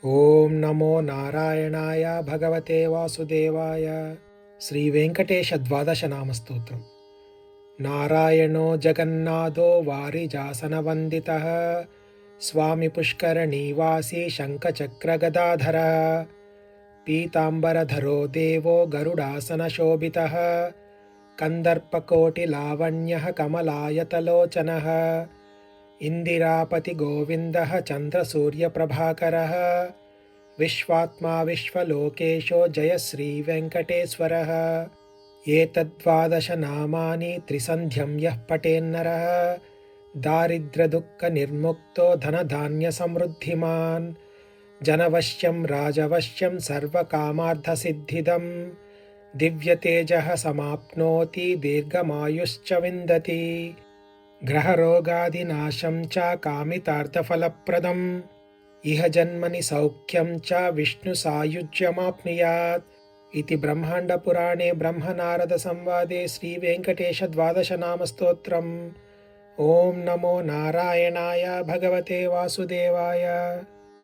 ಓಂ ನಮೋ ನಾರಾಯಣಾಯ ಭಗವತೆ ವಾಸುದೇವಾಯ. ಶ್ರೀ ವೆಂಕಟೇಶ ದ್ವಾದಶ ನಾಮಸ್ತೋತ್ರಂ. ನಾರಾಯಣೋ ಜಗನ್ನಾಥೋ ವಾರಿಜಾಸನವಂದಿತಃ ಸ್ವಾಮಿ ಪುಷ್ಕರಣೀವಾಸಿ ಶಂಖಚಕ್ರಗದಾಧರ ಪೀತಾಂಬರಧರೋ ದೇವೋ ಗರುಡಾಸನಶೋಭಿತಃ ಕಂದರ್ಪಕೋಟಿಲಾವಣ್ಯಃ ಕಮಲಾಯತಲೋಚನಃ ಇಂದಿರಾಪತಿ ಗೋವಿಂದಃ ಚಂದ್ರಸೂರ್ಯಪ್ರಭಾಕರಃ ವಿಶ್ವಾತ್ಮ ವಿಶ್ವಲೋಕೇಶೋ ಜಯ ಶ್ರೀ ವೆಂಕಟೇಶ್ವರಃ. ಏತದ್ವಾದಶ ನಾಮಾನಿ ತ್ರಿಸಂಧ್ಯಂ ಯಃ ಪಠೇನ್ನರಃ ದಾರಿದ್ರ್ಯದುಃಖನಿರ್ಮುಕ್ತೋ ಧನಧಾನ್ಯಸಮೃದ್ಧಿಮಾನ್ ಜನವಶ್ಯಂ ರಾಜವಶ್ಯಂ ಸರ್ವಕಾಮಾರ್ಥಸಿದ್ಧಿದಂ ದಿವ್ಯತೇಜಃ ಸಮಾಪ್ನೋತಿ ದೀರ್ಘಮಾಯುಶ್ಚ ವಿಂದತಿ ಗ್ರಹರೋಗಾದಿನಾಶಂ ಚ ಕಾಮಿತಾರ್ಥಫಲಪ್ರದಂ ಇಹ ಜನ್ಮನಿ ಸೌಖ್ಯಂ ಚ ವಿಷ್ಣು ಸಾಯುಜ್ಯಮಾಪ್ನುಯಾತ್ ಇತಿ ಬ್ರಹ್ಮಾಂಡಪುರಾಣೇ ಬ್ರಹ್ಮನಾರದ ಸಂವಾದೆ ಶ್ರೀ ವೆಂಕಟೇಶ ದ್ವಾದಶ ನಾಮಸ್ತೋತ್ರಂ. ಓಂ ನಮೋ ನಾರಾಯಣಾಯ ಭಗವತೆ ವಾಸುದೇವಾಯ.